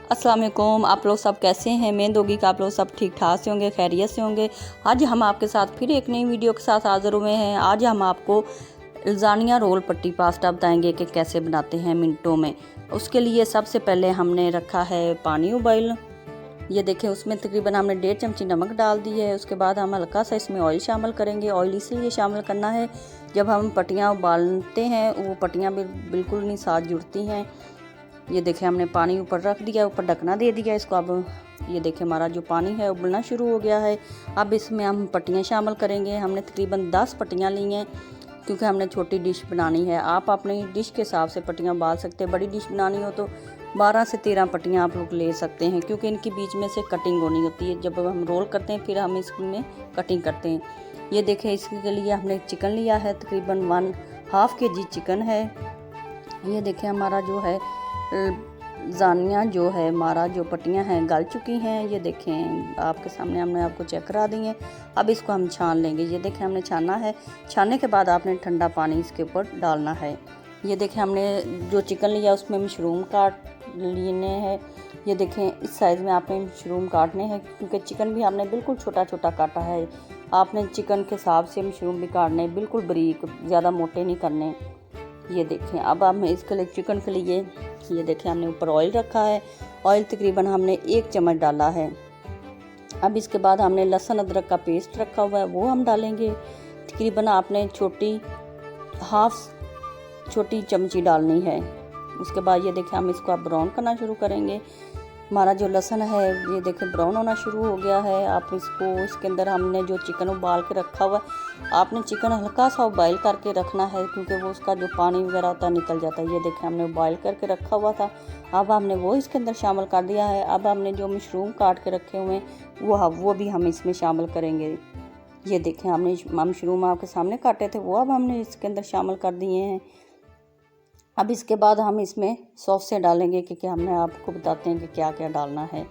अस्सलाम वालेकुम। आप लोग सब कैसे हैं? मैं दोगी कि आप लोग सब ठीक ठाक से होंगे, खैरियत से होंगे। आज हम आपके साथ फिर एक नई वीडियो के साथ हाज़िर हुए हैं। आज हम आपको लज़ानिया रोल पट्टी पास्ता बताएंगे कि कैसे बनाते हैं मिनटों में। उसके लिए सबसे पहले हमने रखा है पानी उबाल। ये देखें, उसमें तकरीबन हमने 1.5 चमची नमक डाल दी है। उसके बाद हम हल्का सा इसमें ऑयल शामिल करेंगे। ऑयल इसलिए शामिल करना है, जब हम पट्टियाँ उबालते हैं वो पट्टियाँ भी बिल्कुल नहीं साथ जुड़ती हैं। ये देखें, हमने पानी ऊपर रख दिया, ऊपर ढकना दे दिया इसको। अब ये देखें, हमारा जो पानी है उबलना शुरू हो गया है। अब इसमें हम पट्टियाँ शामिल करेंगे। हमने तकरीबन 10 पट्टियाँ ली हैं, क्योंकि हमने छोटी डिश बनानी है। आप अपनी डिश के हिसाब से पट्टियाँ उबाल सकते हैं। बड़ी डिश बनानी हो तो 12 से 13 पट्टियाँ आप लोग ले सकते हैं, क्योंकि इनकी बीच में से कटिंग होनी होती है। जब हम रोल करते हैं फिर हम इसमें कटिंग करते हैं। ये देखें, इसके लिए हमने चिकन लिया है, तकरीबन 1/2 kg चिकन है। ये देखें, हमारा जो है ज़ानिया जो है, हमारा जो पट्टियाँ हैं गल चुकी हैं। ये देखें, आपके सामने हमने आपको चेक करा दी हैं। अब इसको हम छान लेंगे। ये देखें, हमने छाना है। छानने के बाद आपने ठंडा पानी इसके ऊपर डालना है। ये देखें, हमने जो चिकन लिया उसमें मशरूम काट लेने हैं। ये देखें, इस साइज़ में आपने मशरूम काटने हैं, क्योंकि चिकन भी हमने बिल्कुल छोटा छोटा काटा है। आपने चिकन के हिसाब से मशरूम भी काटने, बिल्कुल बारीक, ज़्यादा मोटे नहीं करने। ये देखें, अब हम इसके लिए चिकन के लिए ये देखें, हमने ऊपर ऑयल रखा है। ऑयल तकरीबन हमने 1 चम्मच डाला है। अब इसके बाद हमने लहसुन अदरक का पेस्ट रखा हुआ है, वो हम डालेंगे। तकरीबन आपने छोटी चमची डालनी है। उसके बाद ये देखें, हम इसको अब ब्राउन करना शुरू करेंगे। हमारा जो लहसुन है ये देखें ब्राउन होना शुरू हो गया है। आप इसके अंदर हमने जो चिकन उबाल के रखा हुआ है, आपने चिकन हल्का सा उबाइल करके रखना है, क्योंकि वो उसका जो पानी वगैरह होता है निकल जाता है। ये देखें, हमने उबाइल करके रखा हुआ था। अब हमने वो इसके अंदर शामिल कर दिया है। अब हमने जो मशरूम काट के रखे हुए हैं वो भी हम इसमें शामिल करेंगे। ये देखें, हमने मशरूम आपके सामने काटे थे, वो अब हमने इसके अंदर शामिल कर दिए हैं। अब इसके बाद हम इसमें सॉसें डालेंगे, क्योंकि हमने आपको बताते हैं कि क्या क्या डालना है।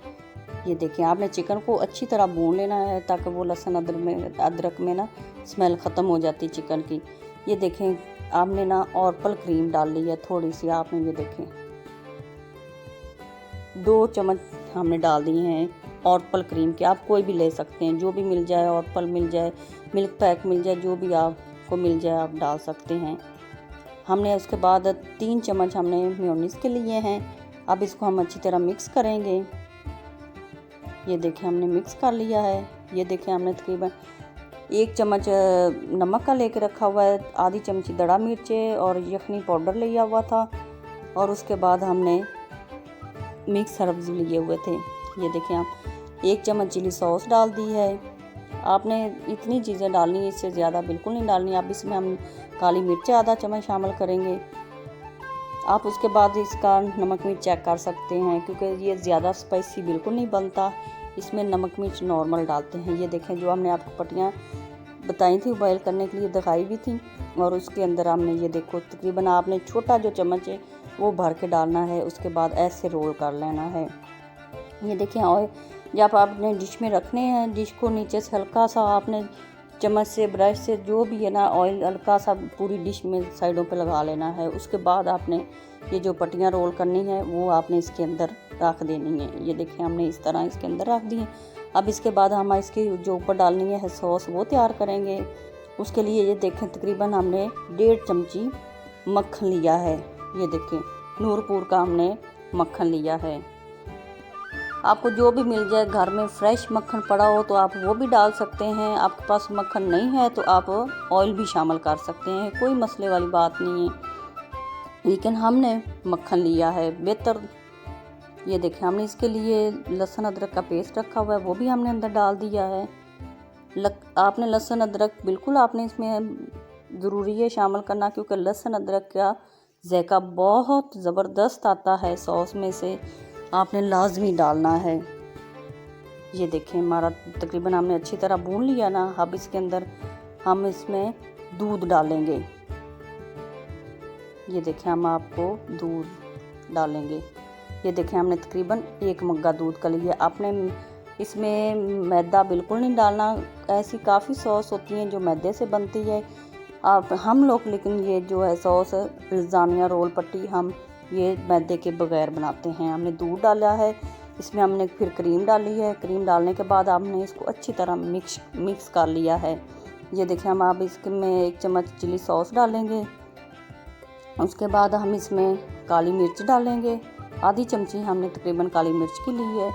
ये देखिए, आपने चिकन को अच्छी तरह भून लेना है, ताकि वो लहसुन अदरक में ना स्मेल ख़त्म हो जाती चिकन की। ये देखें, आपने ना ऑरपल क्रीम डाल ली है थोड़ी सी। आपने ये देखें 2 चम्मच हमने डाल दिए हैं ऑरपल क्रीम के। आप कोई भी ले सकते हैं, जो भी मिल जाए, ऑरपल मिल जाए, मिल्क पैक मिल जाए, जो भी आपको मिल जाए आप डाल सकते हैं। हमने उसके बाद 3 चम्मच हमने मेयोनीज़ के लिए हैं। अब इसको हम अच्छी तरह मिक्स करेंगे। ये देखें, हमने मिक्स कर लिया है। ये देखें, हमने तकरीबन 1 चम्मच नमक का लेके रखा हुआ है, आधी चमची दड़ा मिर्चें और यखनी पाउडर लिया हुआ था, और उसके बाद हमने मिक्स हर्ब्स लिए हुए थे। ये देखें, आप 1 चम्मच चिली सॉस डाल दी है। आपने इतनी चीज़ें डालनी है, इससे ज़्यादा बिल्कुल नहीं डालनी। अब इसमें हम काली मिर्च आधा चम्मच शामिल करेंगे। आप उसके बाद इसका नमक मिर्च चेक कर सकते हैं, क्योंकि ये ज़्यादा स्पाइसी बिल्कुल नहीं बनता। इसमें नमक मिर्च नॉर्मल डालते हैं। ये देखें, जो हमने आपको पट्टियाँ बताई थी बॉयल करने के लिए, दिखाई भी थी, और उसके अंदर हमने ये देखो तकरीबन आपने छोटा जो चम्मच है वो भर के डालना है। उसके बाद ऐसे रोल कर लेना है। ये देखें, और जब आपने डिश में रखने हैं, डिश को नीचे से हल्का सा आपने चम्मच से, ब्रश से, जो भी है ना, ऑयल हल्का सा पूरी डिश में साइडों पे लगा लेना है। उसके बाद आपने ये जो पट्टियाँ रोल करनी है वो आपने इसके अंदर रख देनी है। ये देखें, हमने इस तरह इसके अंदर रख दी है। अब इसके बाद हम इसके जो ऊपर डालनी है सॉस वो तैयार करेंगे। उसके लिए ये देखें, तकरीबन हमने 1.5 चमची मक्खन लिया है। ये देखें, नूरपुर का हमने मक्खन लिया है। आपको जो भी मिल जाए, घर में फ्रेश मक्खन पड़ा हो तो आप वो भी डाल सकते हैं। आपके पास मक्खन नहीं है तो आप ऑयल भी शामिल कर सकते हैं, कोई मसले वाली बात नहीं है। लेकिन हमने मक्खन लिया है बेहतर। ये देखें, हमने इसके लिए लहसुन अदरक का पेस्ट रखा हुआ है, वो भी हमने अंदर डाल दिया है। आपने लहसुन अदरक बिल्कुल आपने इसमें ज़रूरी है शामिल करना, क्योंकि लहसुन अदरक का ज़ायका बहुत ज़बरदस्त आता है सॉस में से, आपने लाजमी डालना है। ये देखें, हमारा तकरीबन हमने अच्छी तरह भून लिया ना। अब इसके अंदर हम इसमें दूध डालेंगे। ये देखें, हम आपको दूध डालेंगे। ये देखें, हमने तकरीबन 1 मग्गा दूध का लिया। आपने इसमें मैदा बिल्कुल नहीं डालना। ऐसी काफ़ी सॉस होती हैं जो मैदे से बनती है। हम लोग लेकिन ये जो है सॉस लज़ानिया रोल पट्टी हम ये मैदे के बगैर बनाते हैं। हमने दूध डाला है, इसमें हमने फिर क्रीम डाली है। क्रीम डालने के बाद हमने इसको अच्छी तरह मिक्स कर लिया है। ये देखें, हम अब इसमें 1 चम्मच चिली सॉस डालेंगे। उसके बाद हम इसमें काली मिर्च डालेंगे, आधी चमची हमने तकरीबन काली मिर्च की ली है।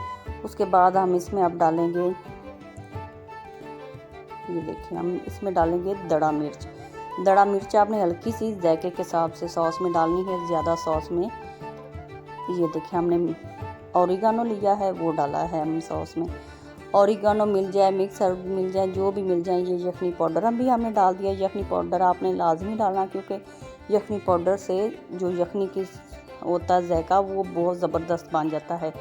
उसके बाद हम इसमें अब डालेंगे, ये देखिए, हम इसमें डालेंगे दड़ा मिर्च। दड़ा मिर्च आपने हल्की सी जायके के हिसाब से सॉस में डालनी है, ज़्यादा सॉस में। ये देखिए, हमने ऑरिगानो लिया है, वो डाला है हम सॉस में। ऑरिगानो मिल जाए, मिक्स हर्ब मिल जाए, जो भी मिल जाए। ये यखनी पाउडर हम भी हमने डाल दिया। यखनी पाउडर आपने लाजमी डालना, क्योंकि यखनी पाउडर से जो यखनी की होता है जायका, वो बहुत ज़बरदस्त बन जाता है।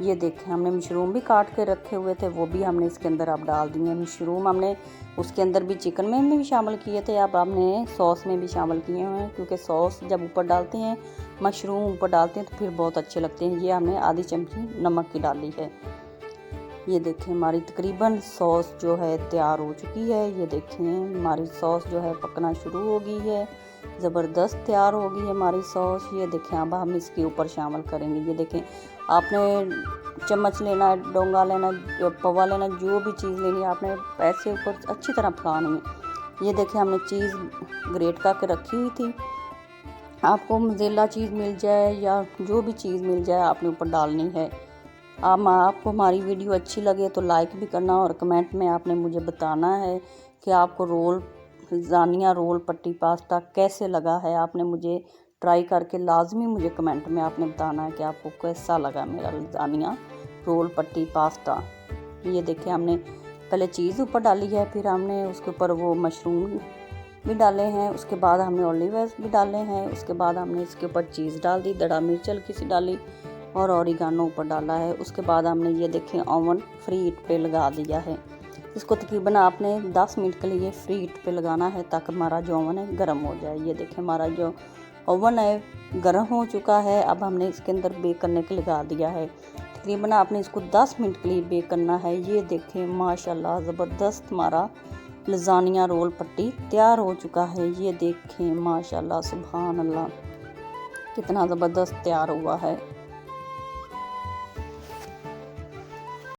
ये देखें, हमने मशरूम भी काट के रखे हुए थे, वो भी हमने इसके अंदर अब डाल दिए। मशरूम हमने उसके अंदर भी चिकन में भी शामिल किए थे, अब हमने सॉस में भी शामिल किए हुए हैं, क्योंकि सॉस जब ऊपर डालते हैं, मशरूम ऊपर डालते हैं तो फिर बहुत अच्छे लगते हैं। ये हमने आधी चमची नमक की डाली है। ये देखें, हमारी तकरीबन सॉस जो है तैयार हो चुकी है। ये देखें, हमारी सॉस जो है पकना शुरू हो गई है, ज़बरदस्त तैयार हो गई है हमारी सॉस। ये देखें, अब हम इसके ऊपर शामिल करेंगे। ये देखें, आपने चम्मच लेना है, डोंगा लेना है, पवा लेना है, जो भी चीज़ लेनी है आपने ऐसे ऊपर अच्छी तरह फैलानी है। ये देखें, हमने चीज़ ग्रेट करके रखी हुई थी। आपको मोज़ेरेला चीज़ मिल जाए या जो भी चीज़ मिल जाए आपने ऊपर डालनी है। आपको हमारी वीडियो अच्छी लगे तो लाइक भी करना, और कमेंट में आपने मुझे बताना है कि आपको लज़ानिया रोल पट्टी पास्ता कैसे लगा है। आपने मुझे ट्राई करके लाजमी मुझे कमेंट में आपने बताना है कि आपको कैसा लगा मेरा लज़ानिया रोल पट्टी पास्ता। ये देखिए, हमने पहले चीज़ ऊपर डाली है, फिर हमने उसके ऊपर वो मशरूम भी डाले हैं, उसके बाद हमने ऑलिव ऑयल भी डाले हैं, उसके बाद हमने इसके ऊपर चीज़ डाल दी, दड़ा मिर्च हल्की सी डाली और ऑरिगानो ऊपर डाला है। उसके बाद हमने ये देखें ओवन फ्री हीट पे लगा दिया है। इसको तकरीबन आपने 10 मिनट के लिए फ्री हीट पे लगाना है, ताकि हमारा जो ओवन है गर्म हो जाए। ये देखें, हमारा जो ओवन है गर्म हो चुका है। अब हमने इसके अंदर बेक करने के लगा दिया है। तकरीबन आपने इसको 10 मिनट के लिए बेक करना है। ये देखें, माशाल्लाह ज़बरदस्त हमारा लज़ानिया रोल पट्टी तैयार हो चुका है। ये देखें, माशाल्लाह सुभान अल्लाह, कितना ज़बरदस्त तैयार हुआ है।